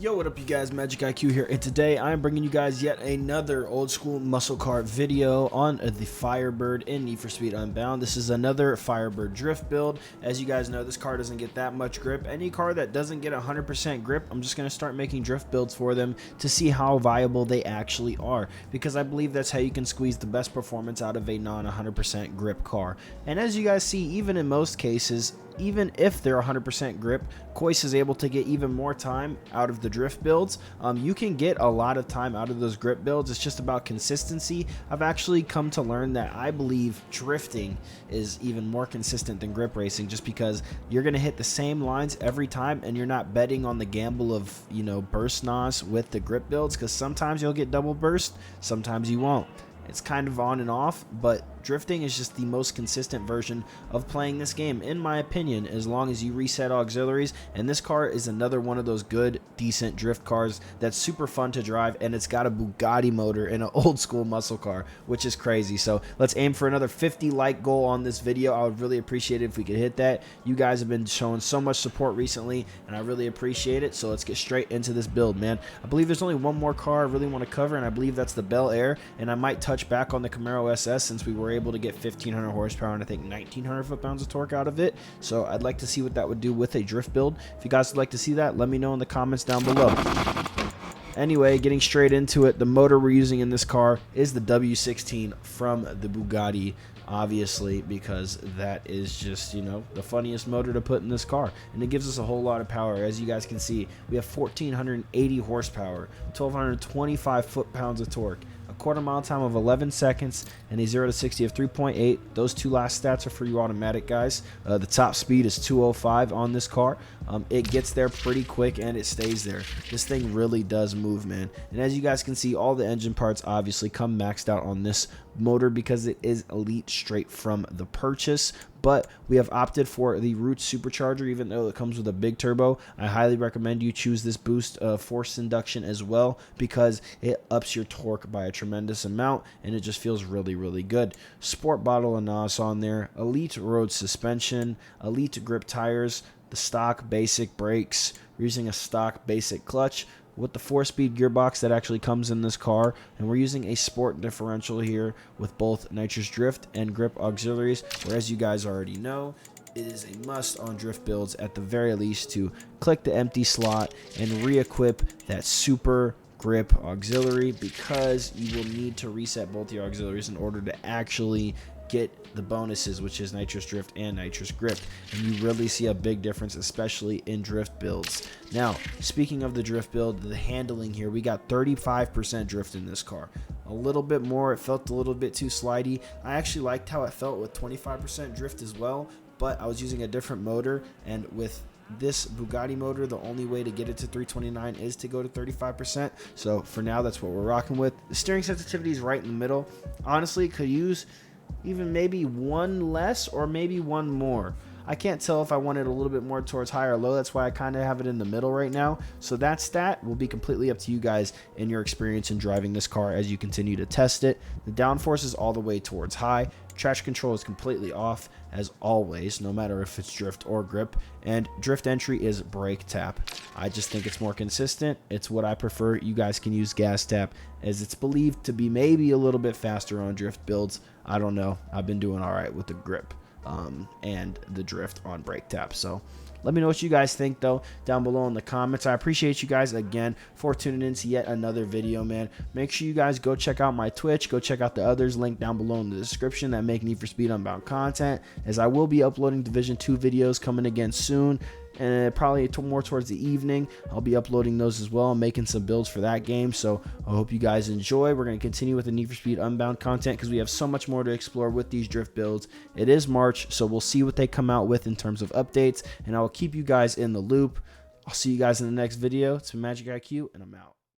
Yo, what up you guys, MxgicIQ here, and today I'm bringing you guys yet another old school muscle car video on the Firebird in Need for Speed Unbound. This is another Firebird drift build. As you guys know, this car doesn't get that much grip. Any car that doesn't get 100% grip, I'm just going to start making drift builds for them to see how viable they actually are, because I believe that's how you can squeeze the best performance out of a non 100% grip car. And as you guys see, even in most cases, even if they're 100% grip, Kois is able to get even more time out of the drift builds. You can get a lot of time out of those grip builds. It's just about consistency. I've actually come to learn that I believe drifting is even more consistent than grip racing, just because you're going to hit the same lines every time and you're not betting on the gamble of, burst NOS with the grip builds, because sometimes you'll get double burst, sometimes you won't. It's kind of on and off, but drifting is just the most consistent version of playing this game, in my opinion, as long as you reset auxiliaries. And this car is another one of those good, decent drift cars that's super fun to drive, and it's got a Bugatti motor in an old school muscle car, which is crazy. So let's aim for another 50 like goal on this video. I would really appreciate it if we could hit that. You guys have been showing so much support recently, and I really appreciate it. So let's get straight into this build, man. I believe there's only one more car I really want to cover, and I believe that's the Bel Air, and I might touch back on the Camaro SS since we were able to get 1500 horsepower and I think 1900 foot-pounds of torque out of it. So I'd like to see what that would do with a drift build. If you guys would like to see that, let me know in the comments down below. Anyway, getting straight into it, the motor we're using in this car is the W16 from the Bugatti, obviously, because that is just, the funniest motor to put in this car, and it gives us a whole lot of power. As you guys can see, we have 1480 horsepower, 1225 foot-pounds of torque, a quarter-mile time of 11 seconds, and a 0 to 60 of 3.8. Those two last stats are for you automatic, guys. The top speed is 205 on this car. It gets there pretty quick and it stays there. This thing really does move, man. And as you guys can see, all the engine parts obviously come maxed out on this motor because it is elite straight from the purchase. But we have opted for the Roots supercharger, even though it comes with a big turbo. I highly recommend you choose this boost force induction as well, because it ups your torque by a tremendous amount and it just feels really, really good. Sport bottle of NOS on there, elite road suspension, elite grip tires, the stock basic brakes. We're using a stock basic clutch with the 4-speed gearbox that actually comes in this car, and we're using a sport differential here with both nitrous drift and grip auxiliaries, where, as you guys already know, it is a must on drift builds at the very least to click the empty slot and re-equip that super grip auxiliary, because you will need to reset both your auxiliaries in order to actually get the bonuses, which is nitrous drift and nitrous grip. And you really see a big difference, especially in drift builds. Now, speaking of the drift build, the handling here, we got 35% drift in this car. A little bit more. It felt a little bit too slidey. I actually liked how it felt with 25% drift as well, but I was using a different motor, and with this Bugatti motor, the only way to get it to 329 is to go to 35%. So for now, that's what we're rocking with. The steering sensitivity is right in the middle. Honestly, could use even maybe one less or maybe one more. I can't tell if I want it a little bit more towards high or low. That's why I kind of have it in the middle right now. So that stat will be completely up to you guys and your experience in driving this car as you continue to test it. The downforce is all the way towards high. Traction control is completely off, as always, no matter if it's drift or grip. And drift entry is brake tap. I just think it's more consistent. It's what I prefer. You guys can use gas tap, as it's believed to be maybe a little bit faster on drift builds. I don't know. I've been doing all right with the grip and the drift on brake tap. So let me know what you guys think, though, down below in the comments. I appreciate you guys again for tuning in to yet another video, man. Make sure you guys go check out my Twitch. Go check out the others linked down below in the description that make Need for Speed Unbound content, as I will be uploading Division 2 videos coming again soon. And probably more towards the evening, I'll be uploading those as well, making some builds for that game. So I hope you guys enjoy. We're going to continue with the Need for Speed Unbound content, because we have so much more to explore with these drift builds. It is March, so we'll see what they come out with in terms of updates, and I will keep you guys in the loop. I'll see you guys in the next video. It's been MxgicIQ, and I'm out.